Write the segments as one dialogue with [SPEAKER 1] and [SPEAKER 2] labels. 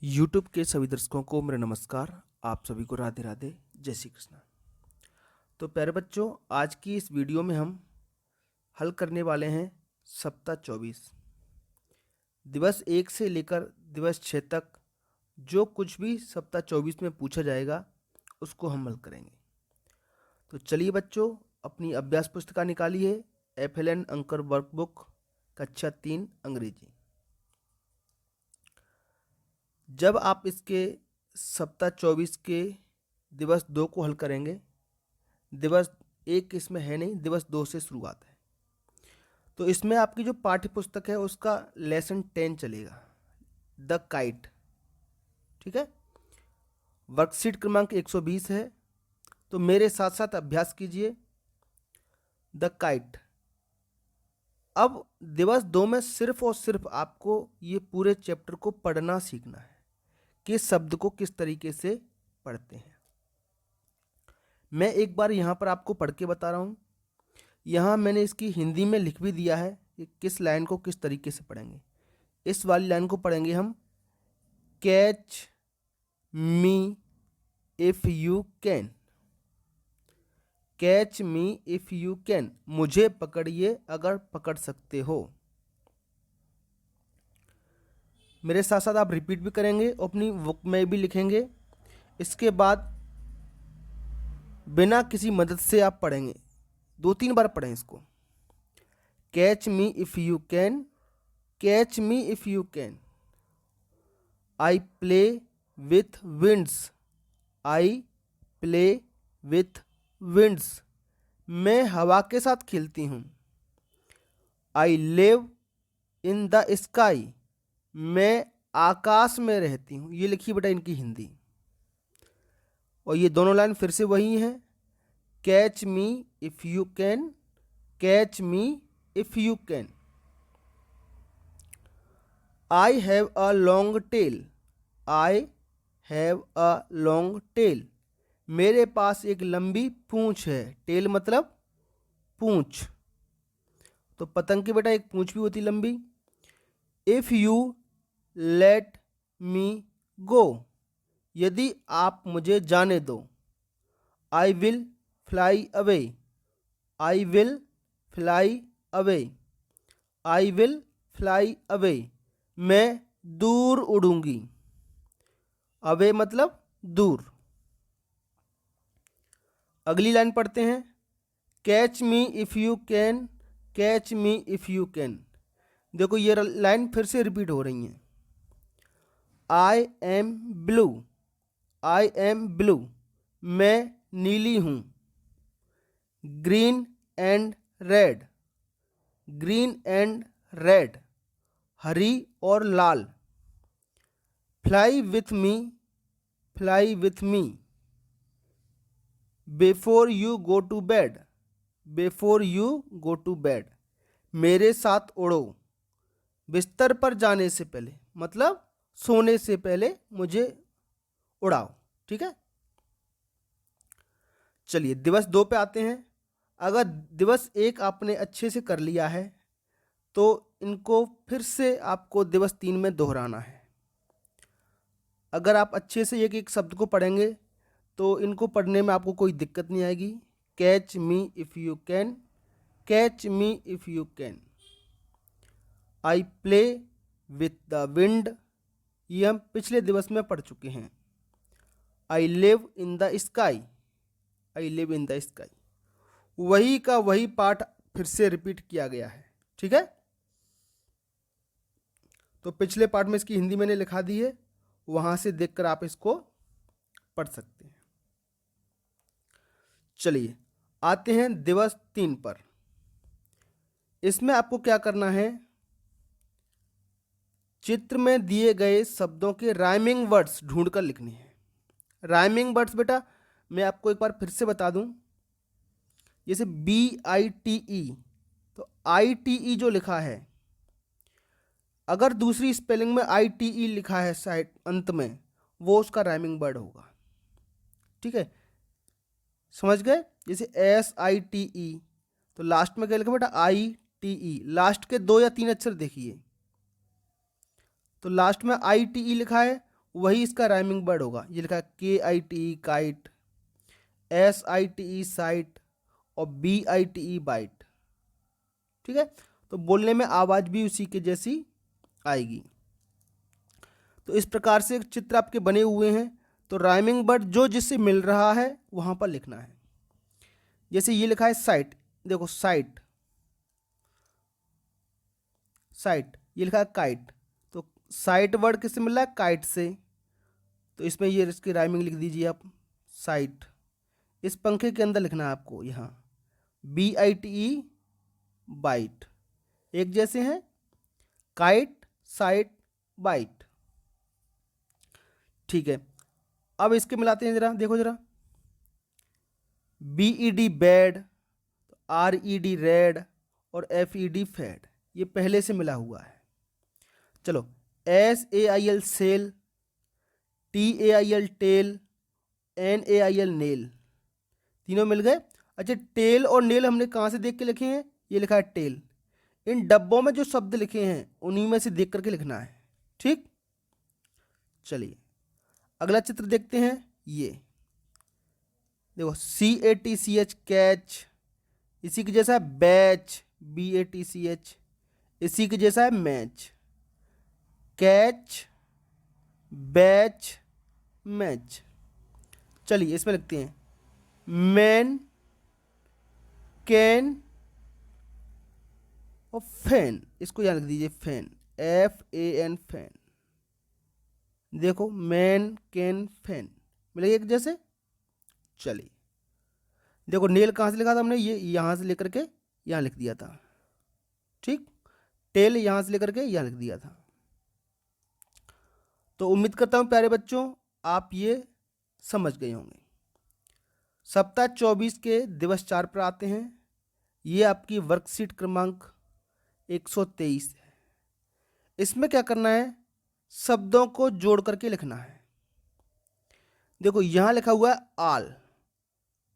[SPEAKER 1] YouTube के सभी दर्शकों को मेरा नमस्कार। आप सभी को राधे राधे, जय श्री कृष्ण। तो प्यारे बच्चों, आज की इस वीडियो में हम हल करने वाले हैं सप्ताह 24 दिवस 1 से लेकर दिवस 6 तक। जो कुछ भी सप्ताह 24 में पूछा जाएगा उसको हम हल करेंगे। तो चलिए बच्चों, अपनी अभ्यास पुस्तिका निकालिए। FLN अंकर वर्कबुक कक्षा 3 अंग्रेजी। जब आप इसके सप्ताह 24 के दिवस 2 को हल करेंगे, दिवस 1 इसमें है नहीं, दिवस 2 से शुरुआत है। तो इसमें आपकी जो पाठ्य पुस्तक है उसका लेसन 10 चलेगा, द काइट। ठीक है, वर्कशीट क्रमांक 120 है। तो मेरे साथ साथ अभ्यास कीजिए, द काइट। अब दिवस 2 में सिर्फ और सिर्फ आपको ये पूरे चैप्टर को पढ़ना सीखना है कि शब्द को किस तरीके से पढ़ते हैं। मैं एक बार यहाँ पर आपको पढ़ के बता रहा हूँ। यहाँ मैंने इसकी हिंदी में लिख भी दिया है कि किस लाइन को किस तरीके से पढ़ेंगे। इस वाली लाइन को पढ़ेंगे हम, catch me if you can. Catch me if you can, मुझे पकड़िए अगर पकड़ सकते हो। मेरे साथ साथ आप रिपीट भी करेंगे, अपनी बुक में भी लिखेंगे। इसके बाद बिना किसी मदद से आप पढ़ेंगे, 2-3 बार पढ़ें इसको। Catch me if you can, catch me if you can. I play with winds, I play with winds. मैं हवा के साथ खेलती हूँ। I live in the sky, मैं आकाश में रहती हूँ। ये लिखिए बेटा इनकी हिंदी। और ये दोनों लाइन फिर से वही हैं, catch me if you can, catch me if you can. I have a long tail, I have a long tail. मेरे पास एक लंबी पूंछ है। टेल मतलब पूंछ, तो पतंग की बेटा एक पूंछ भी होती लंबी। इफ़ यू लेट मी गो, यदि आप मुझे जाने दो। I will fly away, I will fly away, I will fly away. मैं दूर उड़ूंगी। अवे मतलब दूर। अगली लाइन पढ़ते हैं, catch me if you can, catch me if you can. देखो ये लाइन फिर से रिपीट हो रही हैं। I am blue, I am blue, मैं नीली हूँ। Green and red, green and red, हरी और लाल। Fly with me, fly with me. Before you go to bed, before you go to bed, मेरे साथ उड़ो। बिस्तर पर जाने से पहले मतलब सोने से पहले मुझे उड़ाओ। ठीक है, चलिए दिवस 2 पे आते हैं। अगर दिवस 1 आपने अच्छे से कर लिया है तो इनको फिर से आपको दिवस 3 में दोहराना है। अगर आप अच्छे से एक एक शब्द को पढ़ेंगे तो इनको पढ़ने में आपको कोई दिक्कत नहीं आएगी। Catch me if you can, catch me if you can. I play with the wind, ये हम पिछले दिवस में पढ़ चुके हैं। I live in the sky, I live in the sky. वही का वही पाठ फिर से रिपीट किया गया है। ठीक है, तो पिछले पाठ में इसकी हिंदी मैंने लिखा दी है, वहां से देखकर आप इसको पढ़ सकते हैं। चलिए आते हैं दिवस 3 पर। इसमें आपको क्या करना है, चित्र में दिए गए शब्दों के राइमिंग वर्ड्स ढूंढकर लिखने हैं। राइमिंग वर्ड्स बेटा मैं आपको एक बार फिर से बता दूं, जैसे BITE, तो ITE जो लिखा है, अगर दूसरी स्पेलिंग में ITE लिखा है साइड अंत में, वो उसका राइमिंग वर्ड होगा। ठीक है, समझ गए। जैसे SITE, तो लास्ट में क्या लिखा बेटा, ITE। लास्ट के 2 या 3 अक्षर देखिए, तो लास्ट में ITE लिखा है, वही इसका राइमिंग वर्ड होगा। ये लिखा है KITE काइट, SITE साइट और BITE बाइट। ठीक है, तो बोलने में आवाज भी उसी के जैसी आएगी। तो इस प्रकार से चित्र आपके बने हुए हैं। तो राइमिंग वर्ड जो जिससे मिल रहा है वहां पर लिखना है। जैसे ये लिखा है साइट, देखो साइट, साइट, ये लिखा है काइट, तो साइट वर्ड किससे मिल रहा है? काइट से। तो इसमें ये इसकी राइमिंग लिख दीजिए आप, साइट। इस पंखे के अंदर लिखना है आपको यहाँ BITE बाइट। एक जैसे हैं, काइट, साइट, बाइट। ठीक है, अब इसके मिलाते हैं जरा, देखो जरा। BED बैड, RED रेड और FED फैड, ये पहले से मिला हुआ है। चलो, SAIL sail, TAIL tail, NAIL nail, तीनों मिल गए। अच्छा, टेल और नेल हमने कहाँ से देख के लिखे हैं? ये लिखा है टेल। इन डब्बों में जो शब्द लिखे हैं उन्हीं में से देख करके लिखना है। ठीक, चलिए अगला चित्र देखते हैं। ये देखो CATCH कैच, इसी के जैसा है बैच, BATCH, इसी के जैसा है मैच, कैच, बैच, मैच। चलिए इसमें लिखते हैं मैन, कैन और फैन, इसको यहाँ लिख दीजिए फैन, FAN फैन। देखो मैन, कैन, फैन मिलेगा एक जैसे। चलिए देखो, नेल कहाँ से लिखा था हमने? ये यहाँ से लेकर के यहाँ लिख दिया था। ठीक, टेल यहाँ से लेकर के यहाँ लिख दिया था। तो उम्मीद करता हूँ प्यारे बच्चों आप ये समझ गए होंगे। सप्ताह 24 के दिवस 4 पर आते हैं। ये आपकी वर्कशीट क्रमांक 123 है। इसमें क्या करना है? शब्दों को जोड़ करके लिखना है। देखो यहाँ लिखा हुआ है आल,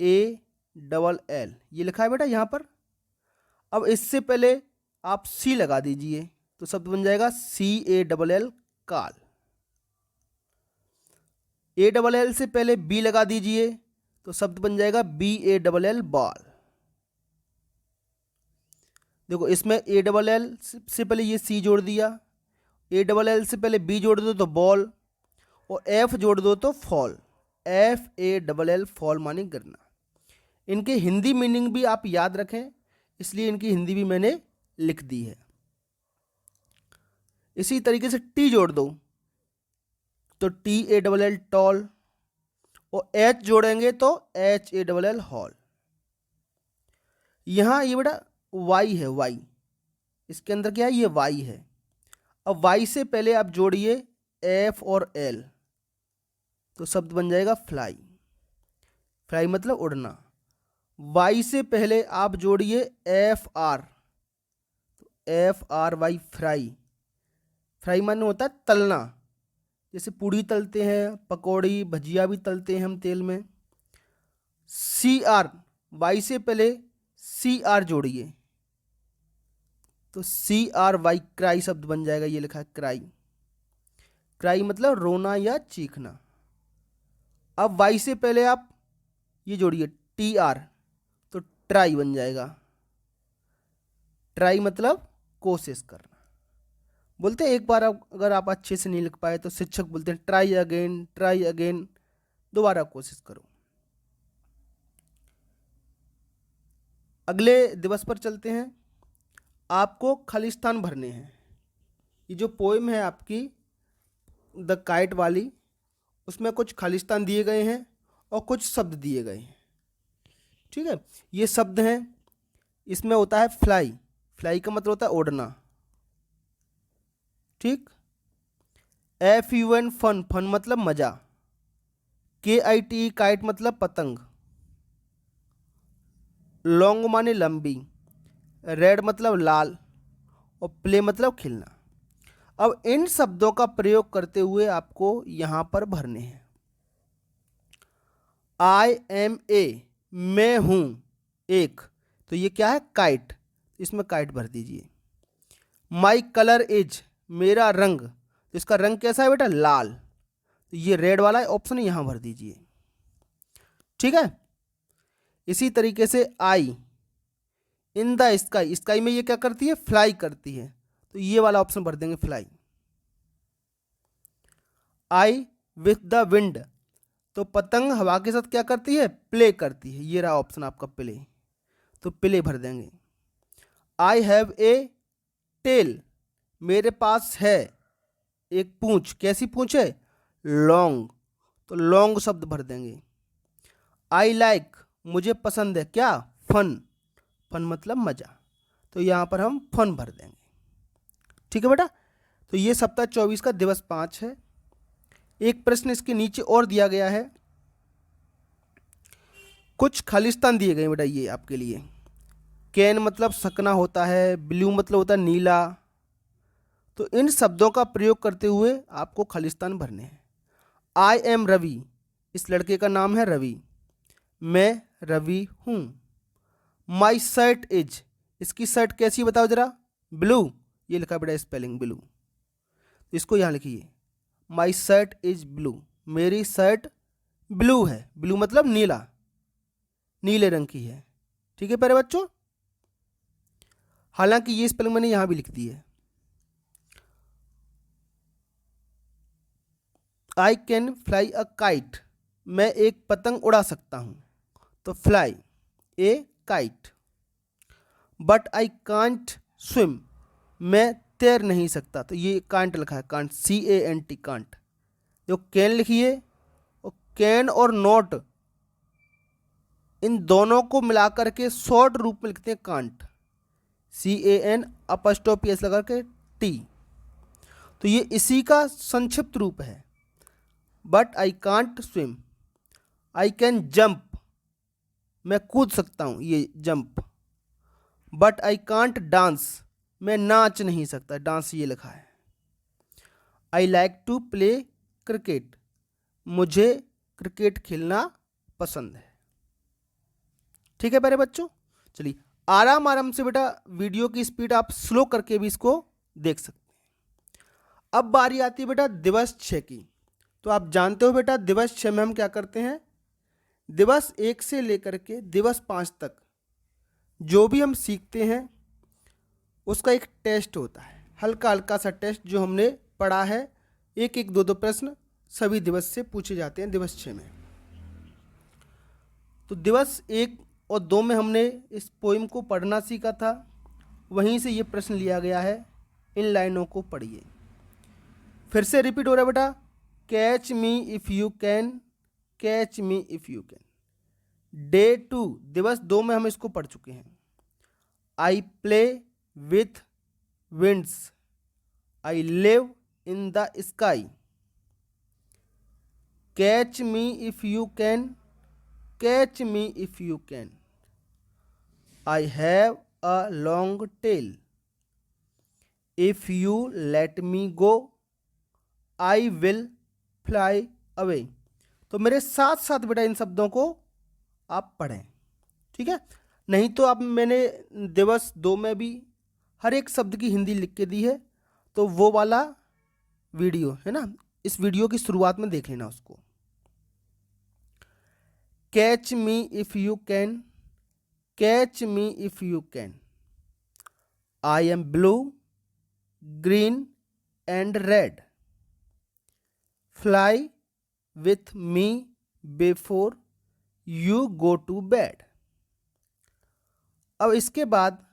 [SPEAKER 1] ALL, ये लिखा है बेटा यहाँ पर। अब इससे पहले आप C लगा दीजिए तो शब्द बन जाएगा CALL काल। ALL से पहले B लगा दीजिए तो शब्द बन जाएगा BALL बॉल। देखो इसमें ALL से पहले ये C जोड़ दिया, ALL से पहले B जोड़ दो तो बॉल, और F जोड़ दो तो फॉल, FALL फॉल माने गिरना। इनके हिंदी मीनिंग भी आप याद रखें, इसलिए इनकी हिंदी भी मैंने लिख दी है। इसी तरीके से T जोड़ दो तो TALL टॉल, और H जोड़ेंगे तो HALL हॉल। यहां ये बेटा Y है, Y, इसके अंदर क्या है? ये Y है। अब Y से पहले आप जोड़िए F और L तो शब्द बन जाएगा फ्लाई। फ्लाई मतलब उड़ना। Y से पहले आप जोड़िए FR तो FRY फ्राई। फ्राई माने होता है तलना, जैसे पूड़ी तलते हैं, पकौड़ी, भजिया भी तलते हैं हम तेल में। CR, Y से पहले CR जोड़िए तो CRY क्राई शब्द बन जाएगा। ये लिखा है क्राई। क्राई मतलब रोना या चीखना। अब Y से पहले आप ये जोड़िए TR तो ट्राई बन जाएगा। ट्राई मतलब कोशिश करना। बोलते हैं एक बार अगर आप अच्छे से नहीं लिख पाए तो शिक्षक बोलते हैं ट्राई अगेन, दोबारा कोशिश करो। अगले दिवस पर चलते हैं। आपको खालिस्तान भरने हैं। ये जो पोएम है आपकी द काइट वाली, उसमें कुछ खालिस्तान दिए गए हैं और कुछ शब्द दिए गए हैं। ठीक है, ये शब्द हैं। इसमें होता है फ्लाई, फ्लाई का मतलब होता है उड़ना। ठीक, FUN फन, फन मतलब मजा। KITE काइट मतलब पतंग। लॉन्ग माने लंबी, रेड मतलब लाल, और प्ले मतलब खेलना। अब इन शब्दों का प्रयोग करते हुए आपको यहां पर भरने हैं। IMA, मैं हूं एक, तो ये क्या है? काइट, इसमें काइट भर दीजिए। माई कलर इज, मेरा रंग, तो इसका रंग कैसा है बेटा? लाल। तो ये रेड वाला ऑप्शन यहाँ भर दीजिए। ठीक है। इसी तरीके से आई इन द स्काई, स्काई में ये क्या करती है, फ्लाई करती है, तो ये वाला ऑप्शन भर देंगे fly. I with the wind, तो पतंग हवा के साथ क्या करती है, प्ले करती है, ये रहा ऑप्शन आपका प्ले, तो प्ले भर देंगे। आई हैव ए टेल, मेरे पास है एक पूंछ, कैसी पूंछ है, लॉन्ग, तो लॉन्ग शब्द भर देंगे। आई लाइक, मुझे पसंद है क्या, फन, फन मतलब मजा, तो यहाँ पर हम फन भर देंगे। ठीक है बेटा। तो ये सप्ताह 24 का दिवस 5 है। एक प्रश्न इसके नीचे और दिया गया है, कुछ खालिस्तान दिए गए बेटा ये आपके लिए। कैन मतलब सकना होता है, ब्लू मतलब होता है नीला, तो इन शब्दों का प्रयोग करते हुए आपको खालिस्तान भरने हैं। आई एम रवि, इस लड़के का नाम है रवि, मैं रवि हूँ। माई शर्ट इज, इसकी शर्ट कैसी बताओ जरा, ब्लू, ये लिखा बेटा स्पेलिंग ब्लू, इसको यहाँ लिखिए, माई शर्ट इज ब्लू, मेरी शर्ट ब्लू है, ब्लू मतलब नीला, नीले रंग की है। ठीक है प्यारे बच्चों। हालांकि ये स्पेलिंग मैंने यहां भी लिख दी है। I can fly a kite, मैं एक पतंग उड़ा सकता हूं, तो fly A kite. But I can't swim, मैं तैर नहीं सकता, तो ये कांट लिखा है, कांट CANT कांट, जो कैन लिखिए, और कैन और नॉट इन दोनों को मिलाकर के शॉर्ट रूप में लिखते हैं कांट, CAN' लगा के T, तो ये इसी का संक्षिप्त रूप है। But I can't swim, I can jump, मैं कूद सकता हूँ, ये jump. But I can't dance, मैं नाच नहीं सकता, डांस ये लिखा है। I like to play cricket, मुझे क्रिकेट खेलना पसंद है। ठीक है प्यारे बच्चों। चलिए आराम आराम से बेटा वीडियो की स्पीड आप स्लो करके भी इसको देख सकते हैं। अब बारी आती है बेटा दिवस 6 की। तो आप जानते हो बेटा दिवस 6 में हम क्या करते हैं, दिवस 1 से लेकर के दिवस 5 तक जो भी हम सीखते हैं उसका एक टेस्ट होता है, हल्का हल्का सा टेस्ट जो हमने पढ़ा है, एक एक दो दो प्रश्न सभी दिवस से पूछे जाते हैं दिवस 6 में। तो दिवस 1 और 2 में हमने इस पोइम को पढ़ना सीखा था, वहीं से ये प्रश्न लिया गया है, इन लाइनों को पढ़िए। फिर से रिपीट हो रहा है बेटा, catch me if you can, catch me if you can. Day 2 दिवस 2 में हम इसको पढ़ चुके हैं। I play with winds, I live in the sky. Catch me if you can, catch me if you can. I have a long tail, if you let me go I will fly away. तो मेरे साथ साथ बेटा इन शब्दों को आप पढ़ें, ठीक है। नहीं तो आप, मैंने दिवस 2 में भी हर एक शब्द की हिंदी लिख के दी है, तो वो वाला वीडियो है ना, इस वीडियो की शुरुआत में देख लेना उसको। Catch me if you can, catch me if you can. I am blue green and red, fly with me before you go to bed. अब इसके बाद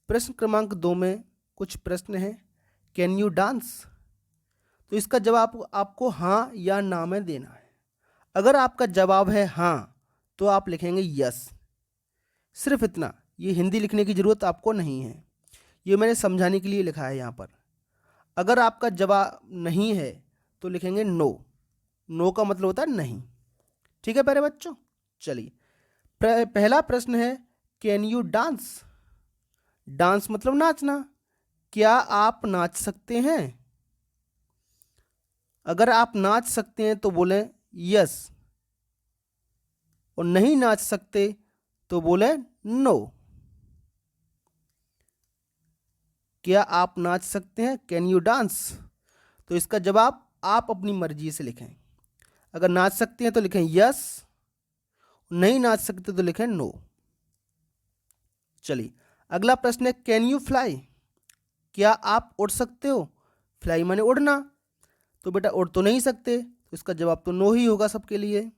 [SPEAKER 1] प्रश्न क्रमांक 2 में कुछ प्रश्न हैं। कैन यू डांस, तो इसका जवाब आपको हाँ या ना में देना है। अगर आपका जवाब है हाँ तो आप लिखेंगे यस, सिर्फ इतना, ये हिंदी लिखने की ज़रूरत आपको नहीं है, ये मैंने समझाने के लिए लिखा है यहाँ पर। अगर आपका जवाब नहीं है तो लिखेंगे नो, नो का मतलब होता है नहीं। ठीक है प्यारे बच्चों। चलिए पहला प्रश्न है, कैन यू डांस, डांस मतलब नाचना, क्या आप नाच सकते हैं। अगर आप नाच सकते हैं तो बोलें यस, और नहीं नाच सकते तो बोलें नो। क्या आप नाच सकते हैं, कैन यू डांस, तो इसका जवाब आप अपनी मर्जी से लिखें। अगर नाच सकते हैं तो लिखें यस, नहीं नाच सकते तो लिखें नो। चलिए अगला प्रश्न है कैन यू फ्लाई, क्या आप उड़ सकते हो? फ्लाई माने उड़ना, तो बेटा उड़ तो नहीं सकते, तो इसका जवाब तो नो ही होगा सबके लिए।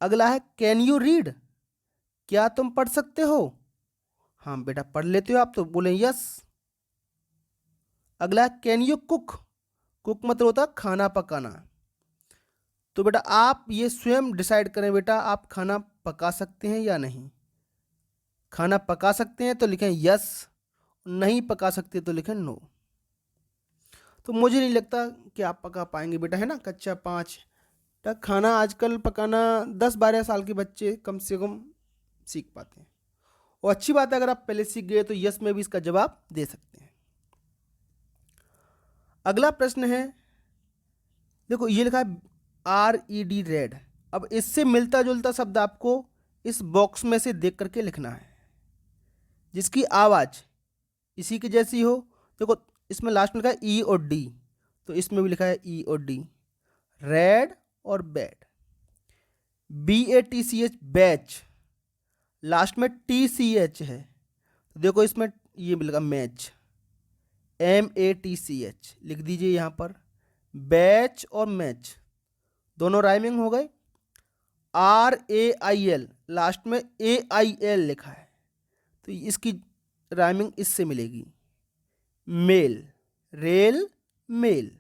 [SPEAKER 1] अगला है कैन यू रीड, क्या तुम पढ़ सकते हो? हाँ बेटा पढ़ लेते हो आप, तो बोलें यस। अगला है कैन यू कुक, कुक मतलब होता है खाना पकाना, तो बेटा आप ये स्वयं डिसाइड करें बेटा, आप खाना पका सकते हैं या नहीं। खाना पका सकते हैं तो लिखें यस, नहीं पका सकते तो लिखें नो। तो मुझे नहीं लगता कि आप पका पाएंगे बेटा, है ना। कक्षा 5 तक खाना आजकल पकाना 10-12 साल के बच्चे कम से कम सीख पाते हैं, और अच्छी बात है अगर आप पहले सीख गए तो यस में भी इसका जवाब दे सकते हैं। अगला प्रश्न है, देखो ये लिखा है RED रेड। अब इससे मिलता जुलता शब्द आपको इस बॉक्स में से देख करके लिखना है जिसकी आवाज इसी की जैसी हो। देखो इसमें लास्ट में लिखा है E और D, तो इसमें भी लिखा है E और D, रेड और बैड। BATCH बैच, लास्ट में TCH है, तो देखो इसमें ये मिलेगा मैच, MATCH लिख दीजिए यहाँ पर। बैच और मैच दोनों राइमिंग हो गए। RAIL लास्ट में AIL लिखा है, तो इसकी राइमिंग इससे मिलेगी, मेल, रेल, मेल।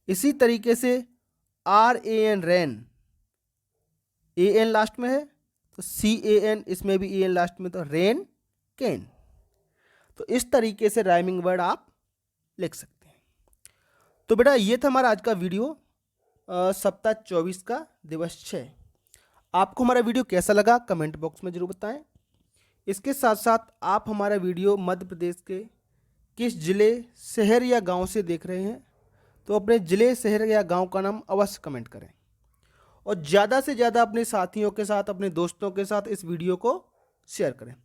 [SPEAKER 1] इसी तरीके से RAN रैन, AN लास्ट में है तो CAN, इसमें भी AN लास्ट में, तो रेन, कैन। तो इस तरीके से राइमिंग वर्ड आप लिख सकते हैं। तो बेटा ये था हमारा आज का वीडियो, सप्ताह 24 का दिवस 6। आपको हमारा वीडियो कैसा लगा कमेंट बॉक्स में जरूर बताएं। इसके साथ साथ आप हमारा वीडियो मध्य प्रदेश के किस जिले, शहर या गांव से देख रहे हैं, तो अपने जिले, शहर या गांव का नाम अवश्य कमेंट करें, और ज़्यादा से ज़्यादा अपने साथियों के साथ, अपने दोस्तों के साथ इस वीडियो को शेयर करें।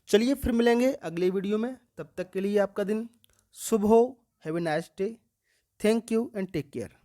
[SPEAKER 1] चलिए फिर मिलेंगे अगले वीडियो में, तब तक के लिए आपका दिन शुभ हो। Have a nice day, thank you and take care.